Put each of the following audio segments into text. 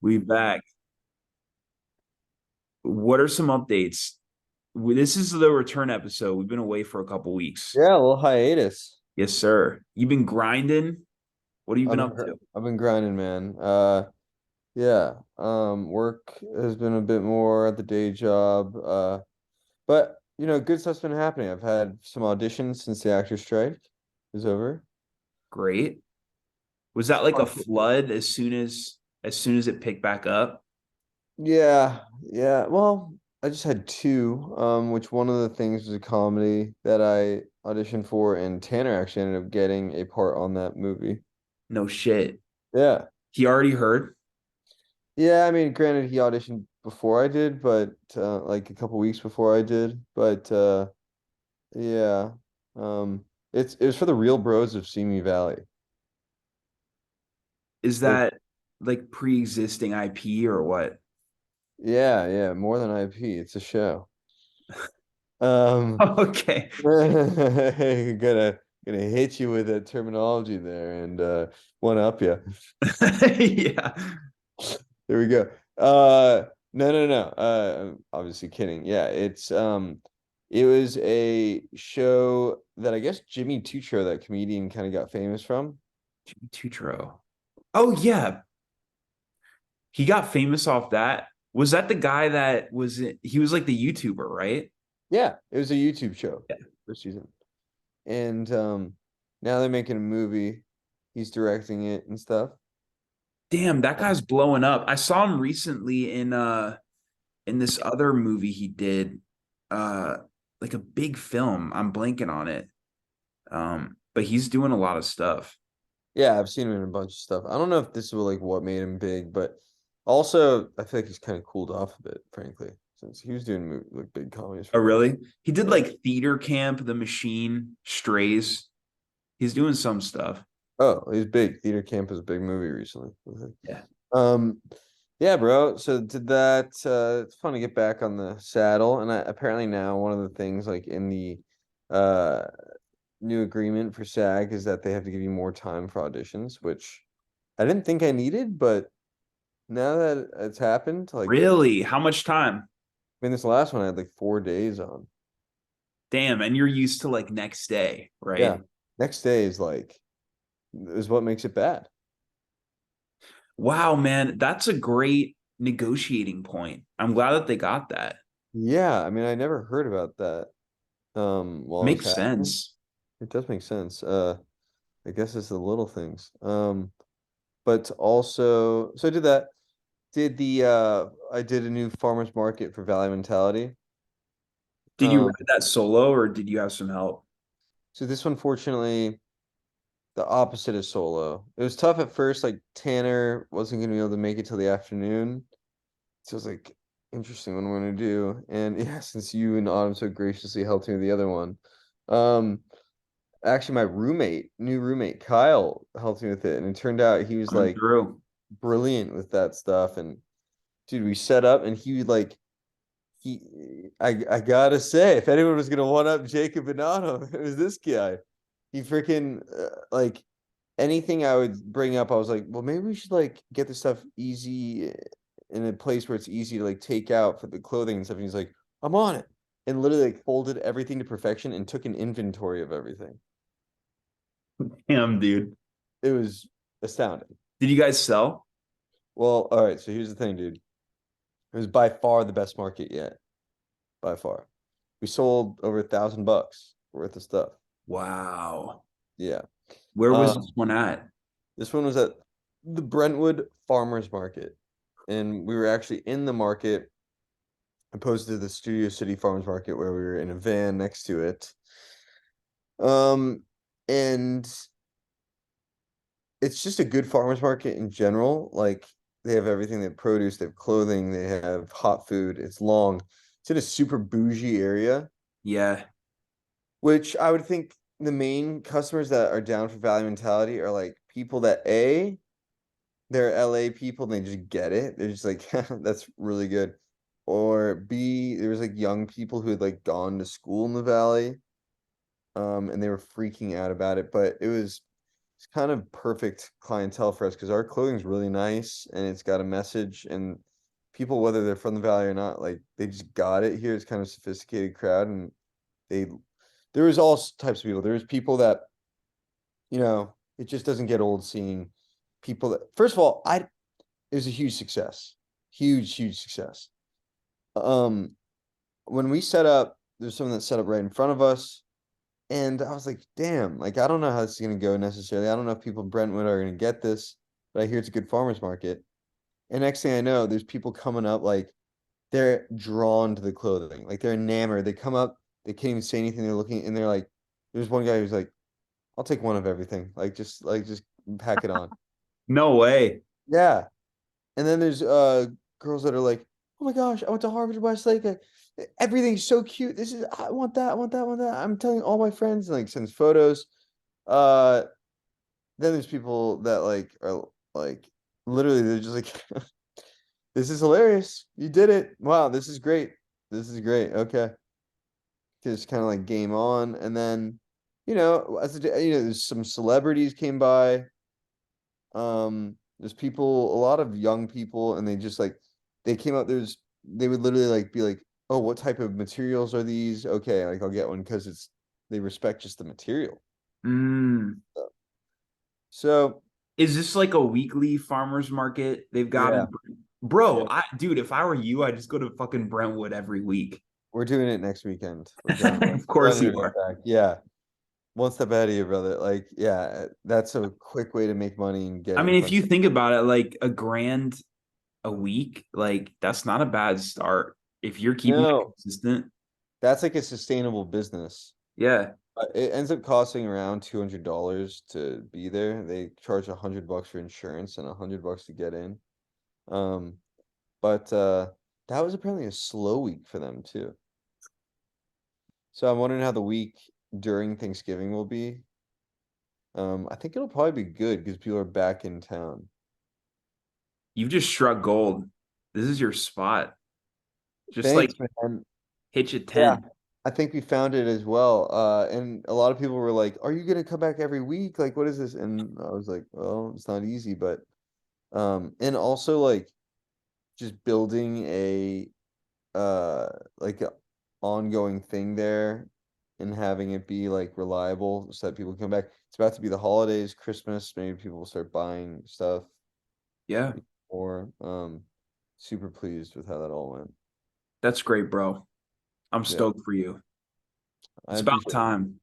We back. What are some updates? This is the return episode. We've been away for a couple weeks. Yeah, a little hiatus. Yes, sir. You've been grinding. What have you been up to? I've been grinding, man. Yeah. Work has been a bit more at the day job. But good stuff's been happening. I've had some auditions since the actor strike is over. Great. Was that like a flood as soon as it picked back up? Yeah, yeah. Well, I just had two. Which one of the things was a comedy that I auditioned for, and Tanner actually ended up getting a part on that movie. No shit. Yeah. He already heard. Yeah, I mean, granted, he auditioned before I did, but like a couple weeks before I did. But yeah, it was for the Real Bros of Simi Valley. Is Or that like pre-existing IP or what? yeah, yeah, more than IP. It's a show. Um, Okay. gonna gonna hit you with that terminology there and one up you. Yeah. There we go. No, no, no. I'm obviously kidding. Yeah, it was a show that I guess Jimmy Tutro, that comedian, kind of got famous from. Jimmy Tutro. Oh yeah. He got famous off that. Was that the guy that he was like the YouTuber, right? Yeah, it was a YouTube show Yeah. this season, and now they're making a movie. He's directing it and stuff. Damn, that guy's blowing up. I saw him recently in this other movie he did, uh like a big film. I'm blanking on it. But he's doing a lot of stuff. Yeah, I've seen him in a bunch of stuff. I don't know if this is like what made him big, but also I feel like he's kind of cooled off a bit, frankly, since he was doing like big comedies Oh, for a while. really? He did Yeah. like Theater Camp, The Machine, Strays. He's doing some stuff. Oh, he's big. Theater Camp is a big movie recently. Okay. Yeah. Um, yeah, bro. So did that. It's fun to get back on the saddle, and apparently now one of the things like in the uh new agreement for SAG is that they have to give you more time for auditions, which I didn't think I needed, but now that it's happened, like, Really? How much time? I mean, this last one I had like 4 days on. Damn, and you're used to like next day, Yeah, right? next day is what makes it bad. Wow, man, that's a great negotiating point. I'm glad that they got that. Yeah, I mean, I never heard about that. While it was Makes happening, sense. it does make sense. I guess it's the little things. But also, so I did that. I did a new farmers market for Valley Mentality. Did you Um, write that solo or did you have some help? so this one, fortunately, the opposite is solo. It was tough at first. Like Tanner wasn't gonna be able to make it till the afternoon. So I was like, interesting what I'm gonna do. And yeah, since you and Autumn so graciously helped me with the other one. Um, actually my new roommate, Kyle, helped me with it. And it turned out he was Coming like through. brilliant with that stuff. And dude, we set up and he would like I gotta say, if anyone was gonna one up Jacob and Autumn, it was this guy. He freaking like anything I would bring up, I was like, well, maybe we should like get the stuff easy in a place where it's easy to like take out for the clothing and stuff. And he's like, I'm on it. And literally like folded everything to perfection and took an inventory of everything. Damn, dude. It was astounding. Did you guys sell? Well, all right, so here's the thing, dude. It was by far the best market yet. By far. We sold over $1,000 worth of stuff. Wow. Yeah. Where was this Um, one at? this one was at the Brentwood Farmers Market. And we were actually in the market opposed to the Studio City Farmers Market where we were in a van next to it. Um, and it's just a good farmers market in general. Like they have everything, they have produce, they have clothing, they have hot food. It's long. It's in a super bougie area, Yeah. which I would think the main customers that are down for value mentality are like people that they're LA people and they just get it. They're just like, that's really good. Or B, there was like young people who had like gone to school in the valley, and they were freaking out about it. But it was it's kind of perfect clientele for us because our clothing's really nice and it's got a message and people, whether they're from the valley or not, like they just got it here. It's kind of sophisticated crowd and they there was all types of people. There was people that, it just doesn't get old seeing people that first of all, I it was a huge success. Huge, huge success. Um when we set up, there's someone that set up right in front of us. And I was like, damn, like I don't know how this is gonna go necessarily. I don't know if people in Brentwood are gonna get this, but I hear it's a good farmer's market. And next thing I know, there's people coming up like they're drawn to the clothing, like they're enamored. They come up, they can't even say anything. They're looking, and they're like, there's one guy who's like, "I'll take one of everything, like just pack it on." No way. Yeah. And then there's girls that are like, "Oh my gosh, I went to Harvard Westlake. Everything's so cute. This is I want that, I want that, I want that." I'm telling all my friends and like sends photos. Uh then there's people that like are like literally they're just like this is hilarious. You did it. Wow, this is great. This is great. Okay. Just kind of like game on. And then, there's some celebrities came by. There's people, a lot of young people, and they just like they came up, they would literally like be like, "Oh, what type of materials are these?" Okay, like I'll get one because they respect just the material. Mm. So Is this like a weekly farmers market they've got yeah, in Bro, yeah. dude, if I were you, I'd just go to fucking Brentwood every week. We're doing it next weekend. We're done. Of course Running you it are. back. Yeah. One step ahead of you, brother. Like, yeah, that's a quick way to make money and get I it in mean, if front. you think about it, like a grand a week, like that's not a bad start if you're keeping it No, consistent. that's like a sustainable business. Yeah. It ends up costing around $200 to be there. They charge $100 for insurance and $100 to get in. Um, but that was apparently a slow week for them too. So I'm wondering how the week during Thanksgiving will be. I think it'll probably be good because people are back in town. You've just struck gold. This is your spot. Just like Thanks, man. hitch a Yeah, tent. I think we found it as well. And a lot of people were like, "Are you gonna come back every week? Like, what is this?" And I was like, "Well, it's not easy, but and also like just building uh like a ongoing thing there and having it be like reliable so that people come back. It's about to be the holidays, Christmas, maybe people will start buying stuff Yeah. or super pleased with how that all went. That's great, bro. I'm Yeah, stoked for you. I It's about appreciate it. time.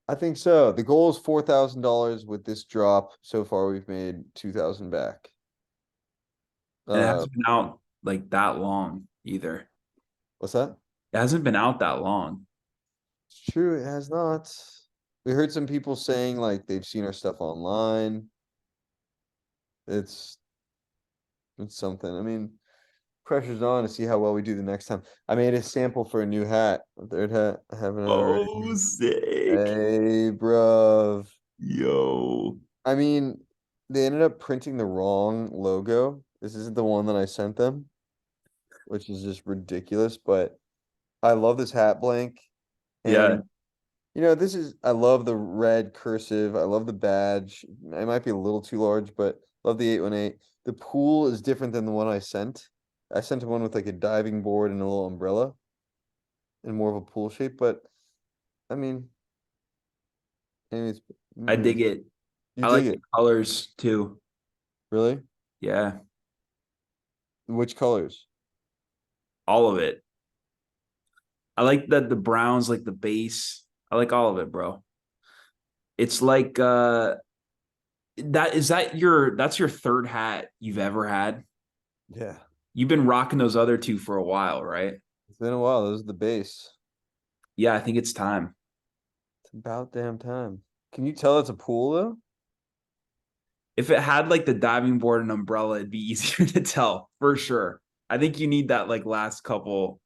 I think so. The goal is $4,000 with this drop. So far we've made 2,000 back. And it Uh hasn't been out like that long either. what's that? It hasn't been out that long. It's true, it has not. We heard some people saying like they've seen our stuff online. It's it's something. I mean, pressure's on to see how well we do the next time. I made a sample for a new hat, a third hat. I have another right Oh, here. sick. Hey, bruv. Yo. I mean, they ended up printing the wrong logo. This isn't the one that I sent them, which is just ridiculous. But I love this hat blank. Yeah. And I love the red cursive. I love the badge. It might be a little too large, but love the 818. The pool is different than the one I sent. I sent one with like a diving board and a little umbrella and more of a pool shape, but I mean, anyways, I dig anyways, it. you I dig like the it, colors too. really? Yeah. Which colors? All of it. I like that the browns, like the base. I like all of it, bro. It's like that's your third hat you've ever had? Yeah, You've been rocking those other two for a while, right? it's been a while. Those are the base. Yeah, I think it's time. It's about damn time. Can you tell it's a pool though? If it had like the diving board and umbrella, it'd be easier to tell for sure. I think you need that like last couple,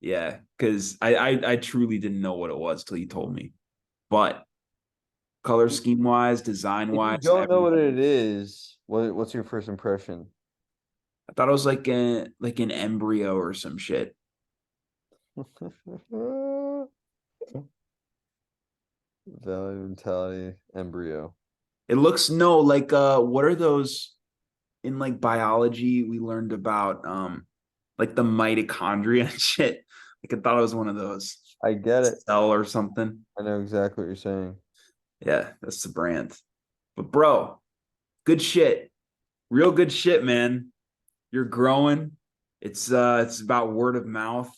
yeah, because I truly didn't know what it was till you told me. But color scheme wise, design If you wise, don't know what everything. it is, what's your first impression? I thought it was like an embryo or some shit. Value mentality embryo. It looks no like what are those in like biology we learned about like the mitochondria and shit. Like I thought it was one of those I get it. cell or something. I know exactly what you're saying. Yeah, that's the brand. But bro, good shit. Real good shit, man. You're growing. It's about word of mouth.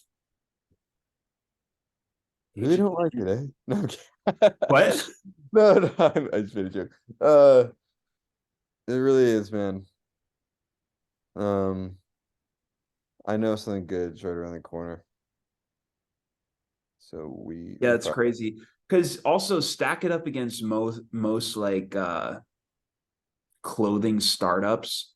Really H- don't like it, eh? No, I'm kidding. What? No, no, I just made a joke. It really is, man. Um, I know something good is right around the corner. So Yeah, we it's probably, crazy. Because also stack it up against most like clothing startups.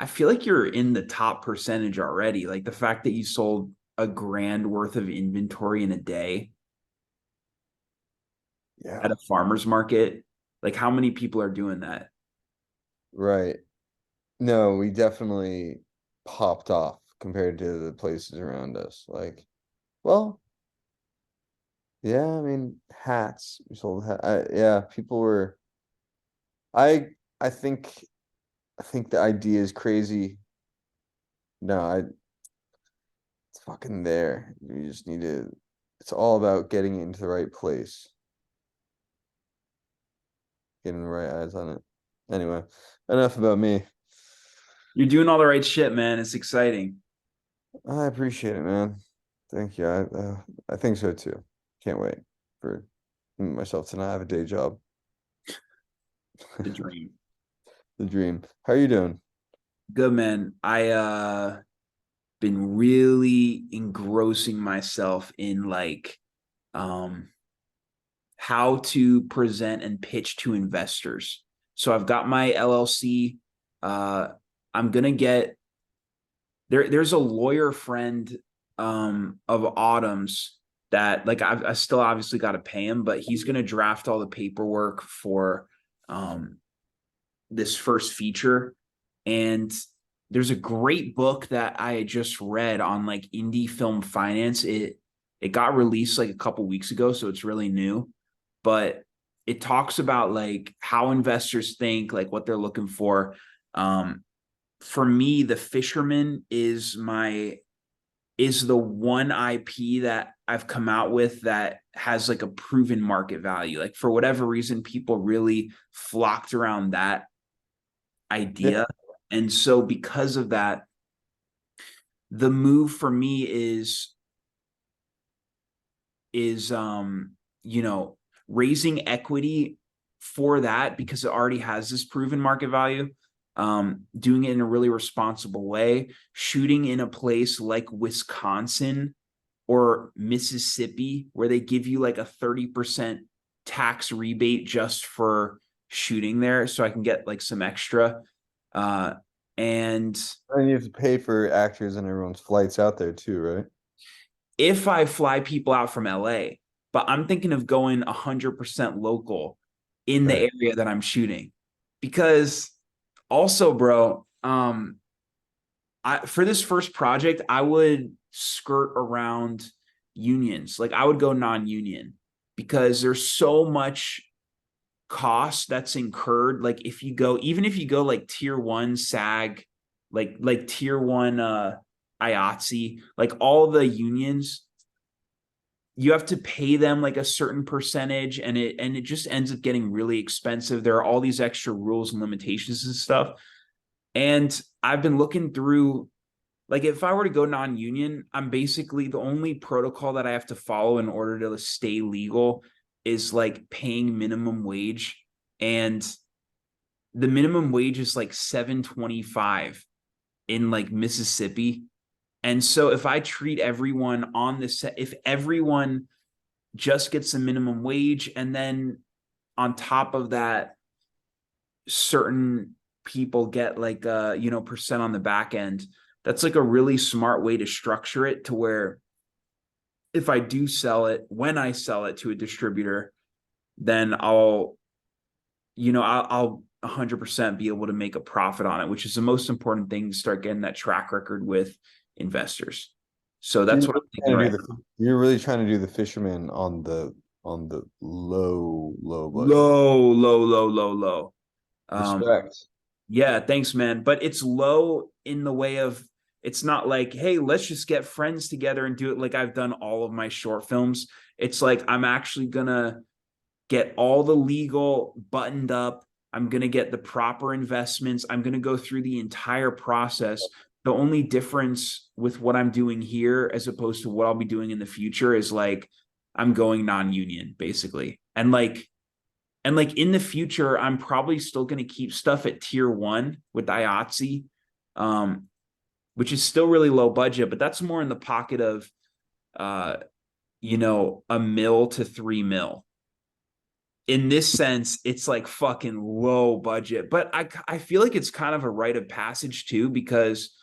I feel like you're in the top percentage already. Like the fact that you sold a grand worth of inventory in a day at yeah, a farmer's market. Like how many people are doing that? right. No, we definitely popped off compared to the places around us. Like, well, yeah, I mean, hats. We sold yeah, people were. I I think I think the idea is crazy. No, it's fucking there. You just need to. It's all about getting it into the right place, getting the right eyes on it. Anyway, enough about me. You're doing all the right shit, man. It's exciting. I appreciate it, man. Thank you. I think so too. Can't wait for myself to not have a day job. The dream. The dream. How are you doing? Good man. I been really engrossing myself in like um how to present and pitch to investors. So I've got my LLC. Uh I'm gonna get there's a lawyer friend of Autumn's that like I still obviously got to pay him, but he's gonna draft all the paperwork for um this first feature. And there's a great book that I had just read on like indie film finance. It got released like a couple weeks ago, so it's really new, but it talks about like how investors think, like what they're looking for. For me, The Fisherman is the one IP that I've come out with that has like a proven market value. Like for whatever reason, people really flocked around that Yeah. idea. And so because of that, the move for me is you know, raising equity for that because it already has this proven market value. Doing it in a really responsible way, shooting in a place like Wisconsin or Mississippi, where they give you like a 30% tax rebate just for shooting there. So I can get like some extra. Uh, and And you have to pay for actors and everyone's flights out there too, right? if I fly people out from LA, but I'm thinking of going 100% local in the Right. area that I'm shooting. Because also, bro, for this first project, I would skirt around unions. Like I would go non-union because there's so much cost that's incurred. Like if you go, even if you go like tier one SAG, like tier one IATSE, like all the unions, you have to pay them like a certain percentage and it just ends up getting really expensive. There are all these extra rules and limitations and stuff. And I've been looking through like if I were to go non-union, I'm basically the only protocol that I have to follow in order to stay legal is like paying minimum wage. And the minimum wage is like 7.25 in like Mississippi. And so if I treat everyone on this, if everyone just gets the minimum wage and then on top of that, certain people get like percent on the back end, that's like a really smart way to structure it to where if I do sell it, when I sell it to a distributor, then I'll 100% be able to make a profit on it, which is the most important thing to start getting that track record with investors. So So that's what I'm thinking right now. you're really trying to do the fisherman on the low budget. Low, low, low, low, low. Um, Respect. yeah, thanks, man. But it's low in the way of it's not like, hey, let's just get friends together and do it like I've done all of my short films. It's like I'm actually gonna get all the legal buttoned up. I'm going to get the proper investments. I'm going to go through the entire process. The only difference with what I'm doing here as opposed to what I'll be doing in the future is like I'm going non-union basically. And like in the future, I'm probably still going to keep stuff at tier one with IATSE, um, which is still really low budget, but that's more in the pocket of uh, a mil to 3 mil. In this sense, it's like fucking low budget. But I feel like it's kind of a rite of passage too, because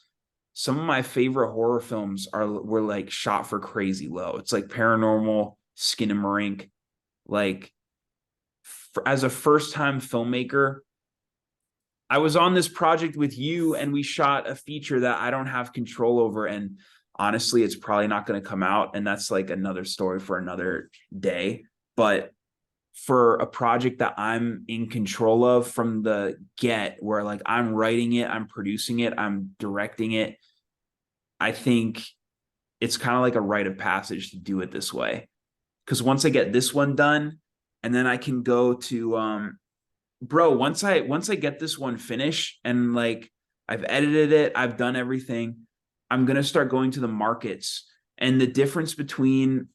some of my favorite horror films were like shot for crazy low. It's like Paranormal, Skinamarink. Like as a first time filmmaker, I was on this project with you and we shot a feature that I don't have control over. And honestly, it's probably not going to come out. And that's like another story for another day. But for a project that I'm in control of from the get, where like I'm writing it, I'm producing it, I'm directing it, I think it's kind of like a rite of passage to do it this way. Because once I get this one done, and then I can go to bro, once I get this one finished and like I've edited it, I've done everything, I'm gonna start going to the markets. And the difference between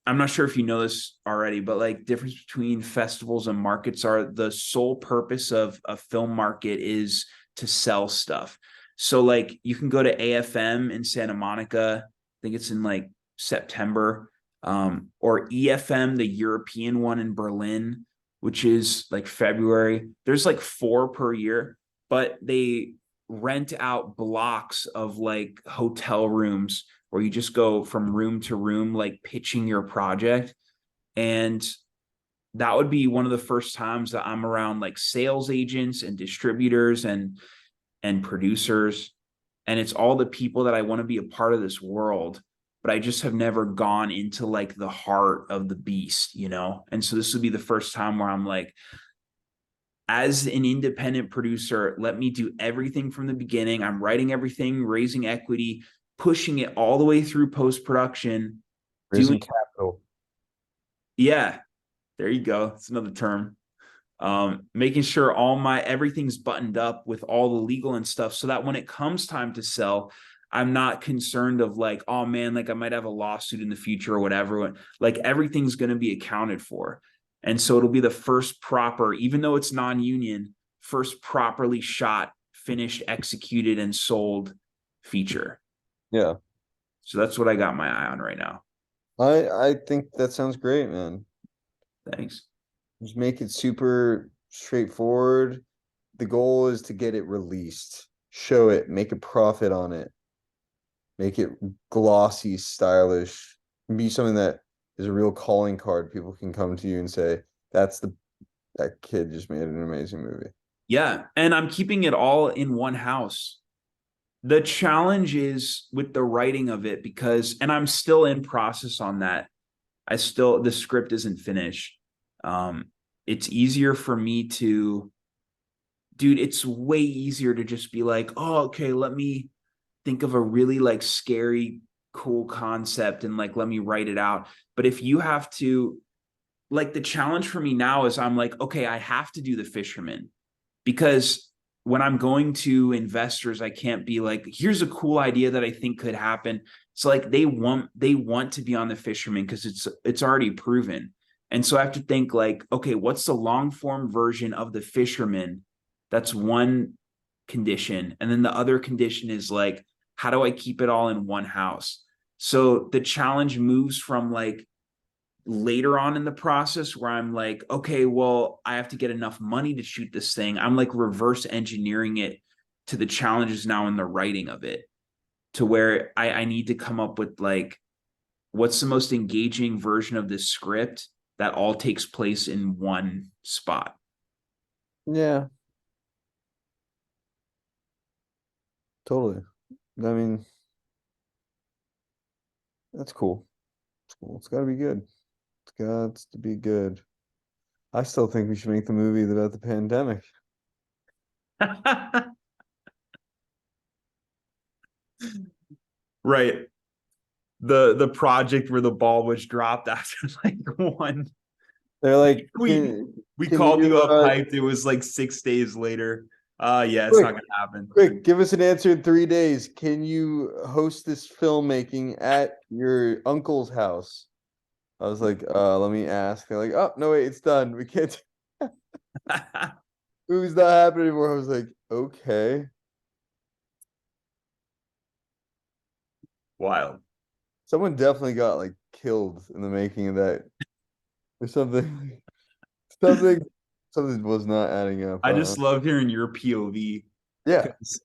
I'm not sure if you know this already, but like difference between festivals and markets are the sole purpose of a film market is to sell stuff. So like you can go to AFM in Santa Monica, I think it's in like September, or EFM, the European one in Berlin, which is like February. There's like four per year, but they rent out blocks of like hotel rooms where you just go from room to room, like pitching your project. And that would be one of the first times that I'm around like sales agents and distributors and producers. And it's all the people that I want to be a part of this world. But I just have never gone into like the heart of the beast. And so this would be the first time where I'm like, as an independent producer, let me do everything from the beginning. I'm writing everything, raising equity, pushing it all the way through post production, doing, Raising capital. yeah, there you go. It's another term. Making sure all my everything's buttoned up with all the legal and stuff so that when it comes time to sell, I'm not concerned of like, oh man, like I might have a lawsuit in the future or whatever. Like everything's going to be accounted for. And so it'll be the first proper, even though it's non-union, first properly shot, finished, executed, and sold feature. Yeah. So that's what I got my eye on right now. I think that sounds great, man. Thanks. Just make it super straightforward. The goal is to get it released, show it, make a profit on it, make it glossy, stylish, be something that is a real calling card. People can come to you and say, "That's the that kid just made an amazing movie." Yeah. And I'm keeping it all in one house. The challenge is with the writing of it because, and I'm still in process on that. The script isn't finished. Um, it's easier for me to, dude, it's way easier to just be like, oh, okay, let me think of a really like scary, cool concept and like, let me write it out. But if you have to, like, the challenge for me now is I'm like, okay, I have to do the fisherman because when I'm going to investors, I can't be like, here's a cool idea that I think could happen. It's like they want to be on the fisherman because it's already proven. And so I have to think like, okay, what's the long form version of the fisherman? That's one condition. And then the other condition is like, how do I keep it all in one house? So the challenge moves from like later on in the process where I'm like, okay, well, I have to get enough money to shoot this thing. I'm like reverse engineering it to the challenges now in the writing of it, to where I need to come up with like, what's the most engaging version of this script that all takes place in one spot. Yeah, totally. I mean, that's cool. It's cool. It's got to be good. It's got to be good. I still think we should make the movie about the pandemic. Right. The project where the ball was dropped after like one. They're like, We we can called you you up hyped. It was like 6 days later. Yeah, it's not quick, gonna happen. quick, give us an answer in 3 days. Can you host this filmmaking at your uncle's house? I was like, let me ask. They're like, oh no, wait, it's done. We can't. Movie's not happening anymore. I was like, okay. Wild. Someone definitely got like killed in the making of that. Or something. Something. Something was not adding up. I just love hearing your POV Yeah, because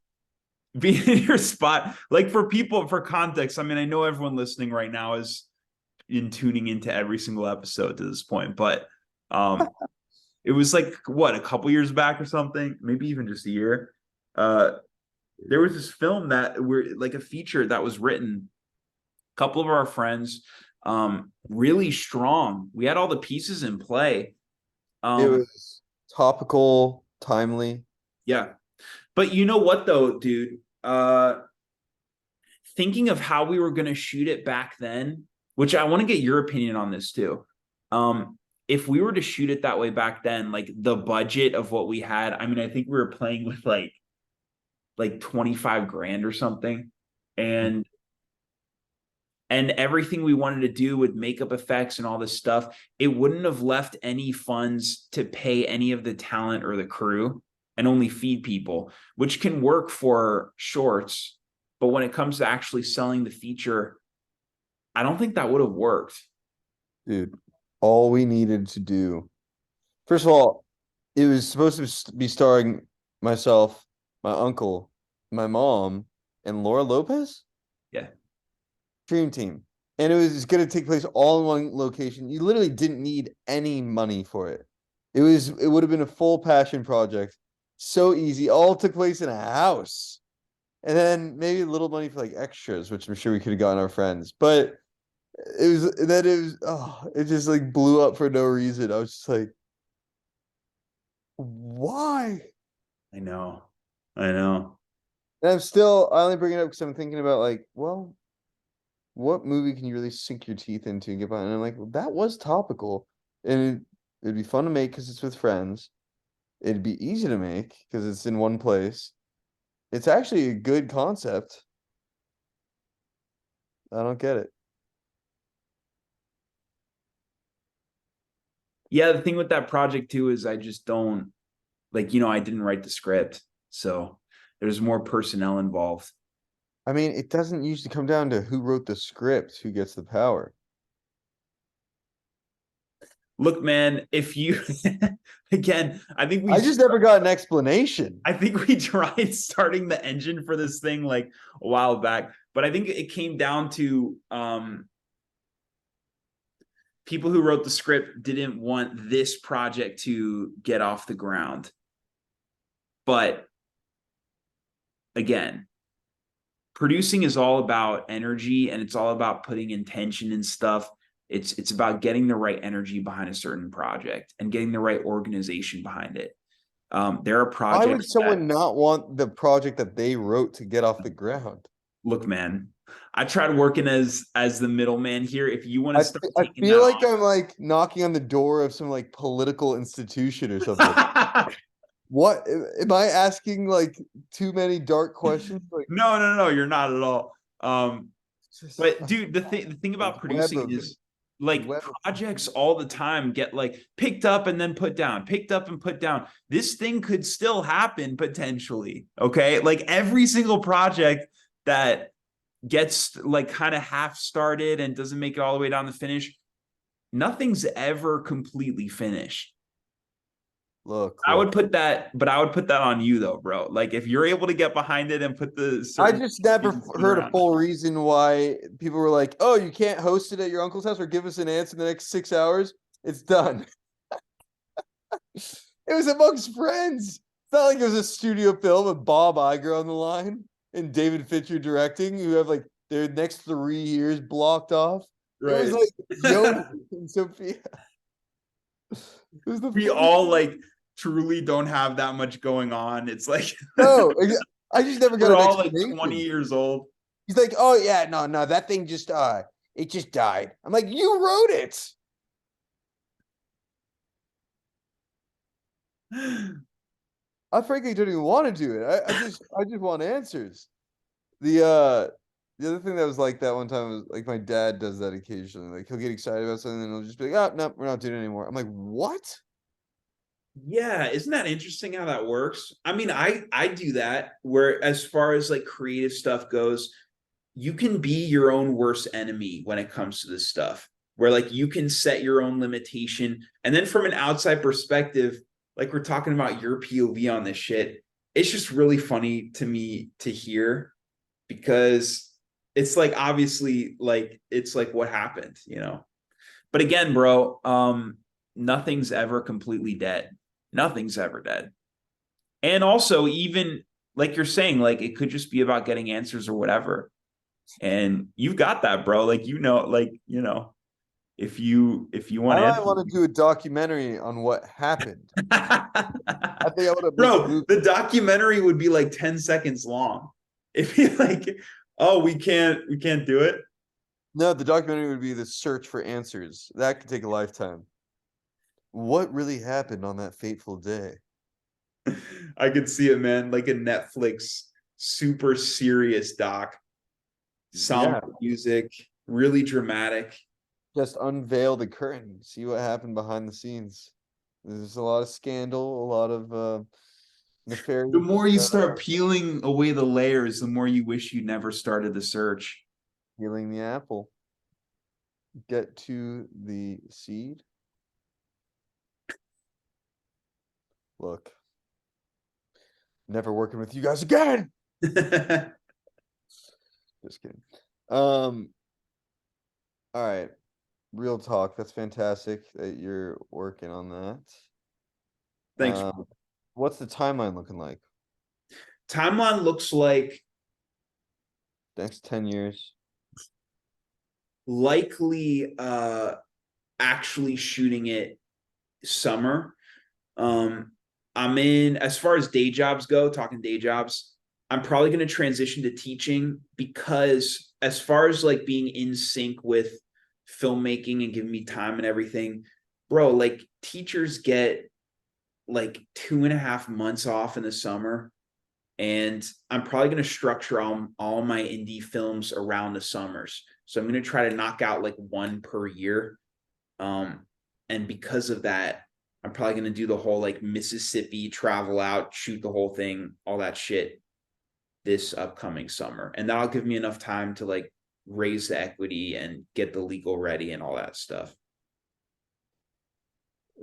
being in your spot, like for people, for context, I mean, I know everyone listening right now is in tuning into every single episode to this point, but um it was like what, a couple years back or something, maybe even just a year. Uh there was this film that we're like a feature that was written, a couple of our friends, really strong. We had all the pieces in play. it Um, was topical, timely. yeah. But you know what though, dude? Thinking of how we were going to shoot it back then, which I want to get your opinion on this too. If we were to shoot it that way back then, like the budget of what we had, I mean, I think we were playing with like 25 grand or something. And everything we wanted to do with makeup effects and all this stuff, it wouldn't have left any funds to pay any of the talent or the crew and only feed people, which can work for shorts. But when it comes to actually selling the feature, I don't think that would have worked. Dude, all we needed to do. First of all, it was supposed to be starring myself, my uncle, my mom, and Laura Lopez. Yeah. Dream team. And it was going to take place all in one location. You literally didn't need any money for it. It would have been a full passion project. So easy. All took place in a house. And then maybe a little money for like extras, which I'm sure we could have gotten our friends. But it just like blew up for no reason. I was just like, why? I know. I know. And I only bring it up because I'm thinking about like, well, what movie can you really sink your teeth into and get behind? And I'm like, well, that was topical, and it'd be fun to make because it's with friends. It'd be easy to make because it's in one place. It's actually a good concept. I don't get it. Yeah, the thing with that project too is I just don't like, I didn't write the script. So there's more personnel involved. I mean, it doesn't usually come down to who wrote the script, who gets the power. Look, man, if you again, I just never got an explanation. I think we tried starting the engine for this thing like a while back, but I think it came down to people who wrote the script didn't want this project to get off the ground. But again, producing is all about energy and it's all about putting intention and stuff. It's about getting the right energy behind a certain project and getting the right organization behind it. There are Why would projects that someone not want the project that they wrote to get off the ground? look, man. I tried working as the middleman here. If you want to start I taking feel that like I'm like knocking on the door of some like political institution or something. on. What am I asking like too many dark questions? Like No, no, no, you're not at all. just But dude, the thing a about web producing of is like web of projects all the time get like picked up and then put down, picked up and put down. This thing could still happen potentially. Okay. Like every single project that gets like kind of half started and doesn't make it all the way down the finish, nothing's ever completely finished. I would look. put that, but I would put that on you though, bro. Like if you're able to get behind it and put the I certain just never heard a around. full reason why people were like, "Oh, you can't host it at your uncle's house or give us an answer in the next 6 hours." It's done. It was amongst friends. It's not like it was a studio film with Bob Iger on the line and David Fincher directing, who have like their next 3 years blocked off. It was Right. like Yoni and Sophia. It was the We funniest. all like truly don't have that much going on. It's like No, I just never got we're an all like 20 explanation. years old. He's like, "Oh yeah, no, no, that thing just it just died." I'm like, "You wrote it." I frankly don't even want to do it. I just want answers. The uh the other thing that was like that one time was like my dad does that occasionally. Like he'll get excited about something and he'll just be like, "Oh no, we're not doing it anymore." I'm like, "What?" Yeah, isn't that interesting how that works? I mean, I do that where as far as like creative stuff goes, you can be your own worst enemy when it comes to this stuff. Where like you can set your own limitation and then from an outside perspective, like we're talking about your POV on this shit, it's just really funny to me to hear because it's like obviously like it's like what happened, you know. But again, bro, nothing's ever completely dead. Nothing's ever dead. And also, even like you're saying, like it could just be about getting answers or whatever. And you've got that, bro. Like if you I want might answers. want to do a documentary on what happened. I think I would have make a Bro, movie. the documentary would be like 10 seconds long. If you like, oh, we can't do it. No, the documentary would be the search for answers. That could take a lifetime. What really happened on that fateful day? I could see it, man. Like a Netflix super serious doc, somber Yeah, music, really dramatic. just unveil the curtain, see what happened behind the scenes. There's a lot of scandal, a lot of The nefarious more you start peeling away the layers, the more you wish you never started the search. peeling the apple. Get to the seed. Look, never working with you guys again. Just kidding. Um, all right. Real talk. That's fantastic that you're working on that. Thanks. What's the timeline looking like? Timeline looks like Next 10 years. likely actually shooting it summer. Um, I'm in as far as day jobs go, talking day jobs, I'm probably going to transition to teaching because as far as like being in sync with filmmaking and giving me time and everything, bro, like teachers get like 2.5 months off in the summer. And I'm probably going to structure all my indie films around the summers. So I'm going to try to knock out like one per year. Um, and because of that, I'm probably going to do the whole like Mississippi travel out, shoot the whole thing, all that shit this upcoming summer. And that'll give me enough time to like raise the equity and get the legal ready and all that stuff.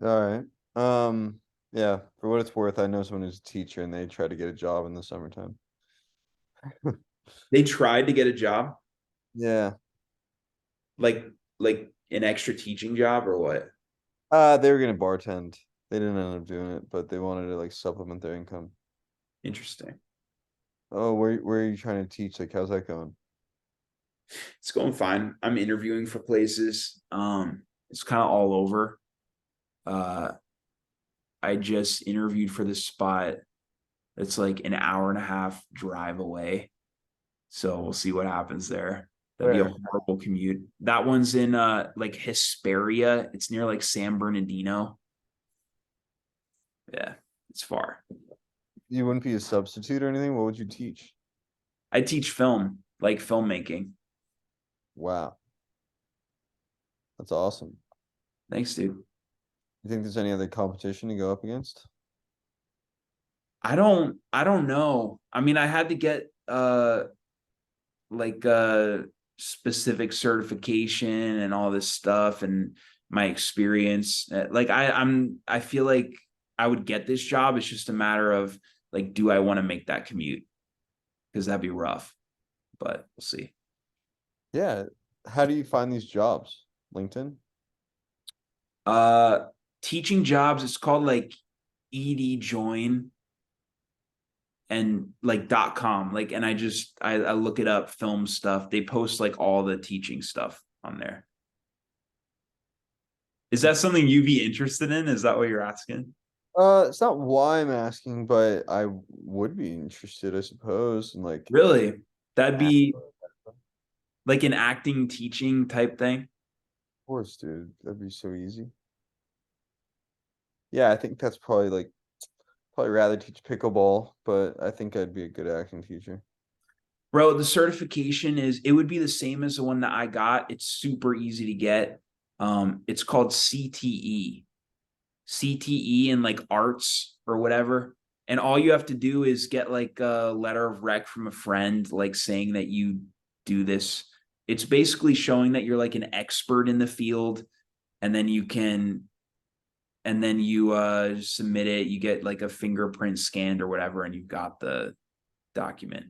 All right. Yeah, for what it's worth, I know someone who's a teacher and they try to get a job in the summertime. They tried to get a job, Yeah. like like an extra teaching job or what? They were gonna bartend. They didn't end up doing it, but they wanted to like supplement their income. Interesting. Oh, where are you trying to teach? Like, how's that going? It's going fine. I'm interviewing for places. It's kind of all over. Uh, I just interviewed for this spot that's like an hour and a half drive away. So we'll see what happens there. That'd be a Where? horrible commute. That one's in like Hesperia. It's near like San Bernardino. Yeah, it's far. You wouldn't be a substitute or anything? What would you teach? I teach film, like filmmaking. Wow, that's awesome. Thanks, dude. You think there's any other competition to go up against? I don't know. I mean, I had to get like specific certification and all this stuff and my experience. Like I feel like I would get this job. It's just a matter of like, do I want to make that commute? Because that'd be rough, but we'll see. Yeah. How do you find these jobs? LinkedIn? Uh Teaching jobs, it's called like ED join and like .com. Like, and I look it up, film stuff. They post like all the teaching stuff on there. Is that something you'd be interested in? Is that what you're asking? It's not why I'm asking, but I would be interested, I suppose, in like Really? That'd of be like an acting teaching type thing. course, dude. That'd be so easy. Yeah, I think that's probably like probably rather teach pickleball, but I think I'd be a good acting teacher. Bro, the certification is it would be the same as the one that I got. It's super easy to get. It's called CTE. CTE in like arts or whatever. And all you have to do is get like a letter of rec from a friend, like saying that you do this. It's basically showing that you're like an expert in the field, and then you can, and then you submit it. You get like a fingerprint scanned or whatever, and you've got the document.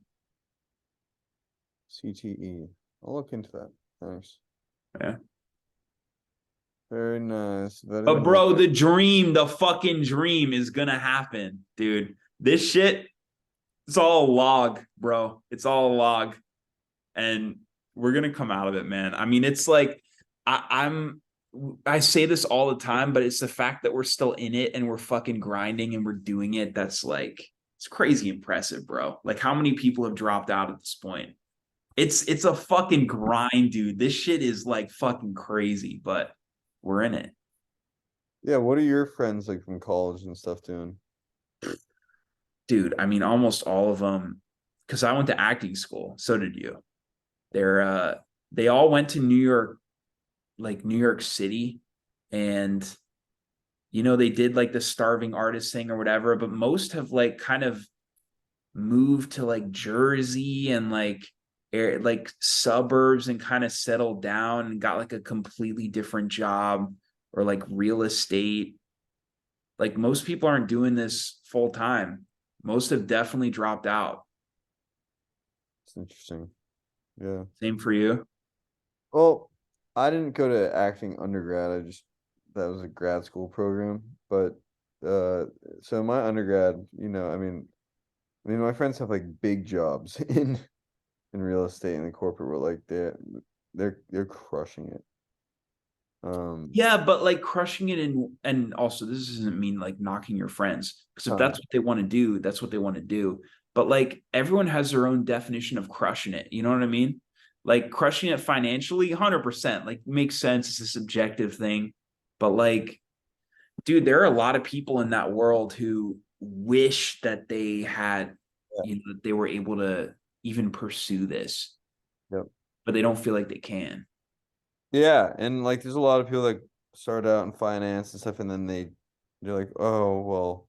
CTE. I'll look into that. Thanks. Yeah. Very nice. Very But nice. bro, the dream, the fucking dream is gonna happen, dude. This shit, it's all a log, bro. It's all a log. And we're gonna come out of it, man. I mean, it's like I'm I say this all the time, but it's the fact that we're still in it and we're fucking grinding and we're doing it that's like it's crazy impressive, bro. Like how many people have dropped out at this point? It's a fucking grind, dude. This shit is like fucking crazy, but we're in it. Yeah, what are your friends like from college and stuff doing? Dude, I mean almost all of them because I went to acting school. So did you. They're they all went to New York, like New York City, and they did like the starving artist thing or whatever, but most have like kind of moved to like Jersey and like like suburbs and kind of settled down and got like a completely different job or like real estate. Like most people aren't doing this full time. Most have definitely dropped out. It's interesting. Yeah. Same for you. Well, I didn't go to acting undergrad. That was a grad school program. But uh so my undergrad, I mean my friends have like big jobs in real estate and the corporate world. Like they're crushing it. Um Yeah, but like crushing it in, and also this doesn't mean like knocking your friends because if um, that's what they want to do, that's what they want to do. But like everyone has their own definition of crushing it. You know what I mean? Like crushing it financially, 100%. Like makes sense. It's a subjective thing. But like, dude, there are a lot of people in that world who wish that they had, yeah, that they were able to even pursue this, yep. but they don't feel like they can. Yeah, and like there's a lot of people that start out in finance and stuff and then they're like, "Oh, well,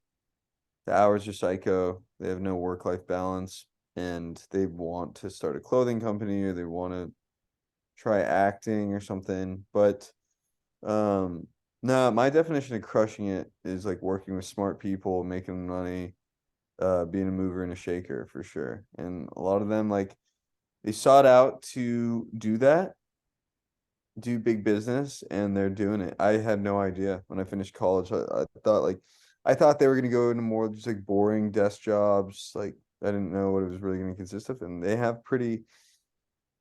the hours are psycho. They have no work-life balance and they want to start a clothing company or they want to try acting or something." But um no, my definition of crushing it is like working with smart people, making money, being a mover and a shaker for sure. And a lot of them like they sought out to do that, do big business, and they're doing it. I had no idea when I finished college. I thought they were gonna go into more just like boring desk jobs. Like I didn't know what it was really gonna consist of. And they're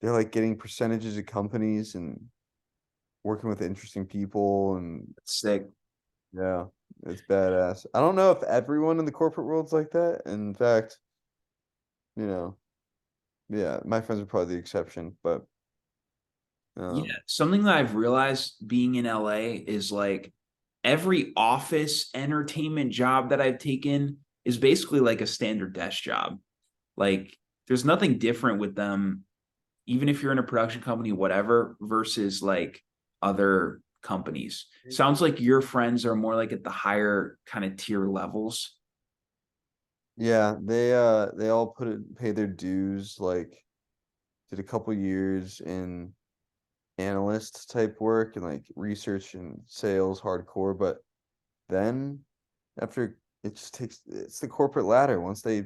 like getting percentages of companies and working with interesting people and It's sick. yeah, it's badass. I don't know if everyone in the corporate world's like that. In fact, you know, yeah, my friends are probably the exception, but Yeah, um, something that I've realized being in LA is like every office entertainment job that I've taken is basically like a standard desk job. Like there's nothing different with them, even if you're in a production company, whatever, versus like other companies. Sounds like your friends are more like at the higher kind of tier levels. yeah, they all pay their dues, like did a couple years in analyst type work and like research and sales hardcore, but then after it just takes it's the corporate ladder. Once they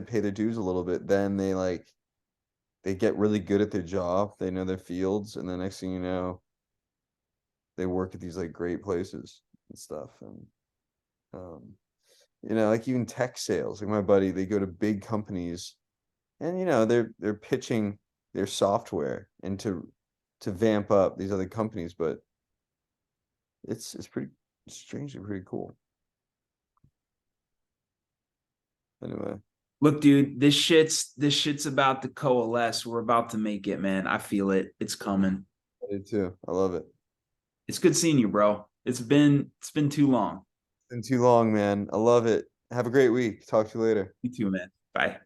pay their dues a little bit, then they get really good at their job, they know their fields, and the next thing you know, they work at these like great places and stuff. And um, like even tech sales, like my buddy, they go to big companies and they're pitching their software and to vamp up these other companies, but It's pretty strangely pretty cool. Anyway, Look, dude, this shit's about to coalesce. We're about to make it, man. I feel it. It's coming. I do too. I love it. It's good seeing you, bro. It's been too long. Been too long, man. I love it. Have a great week. Talk to you later. You too, man. Bye.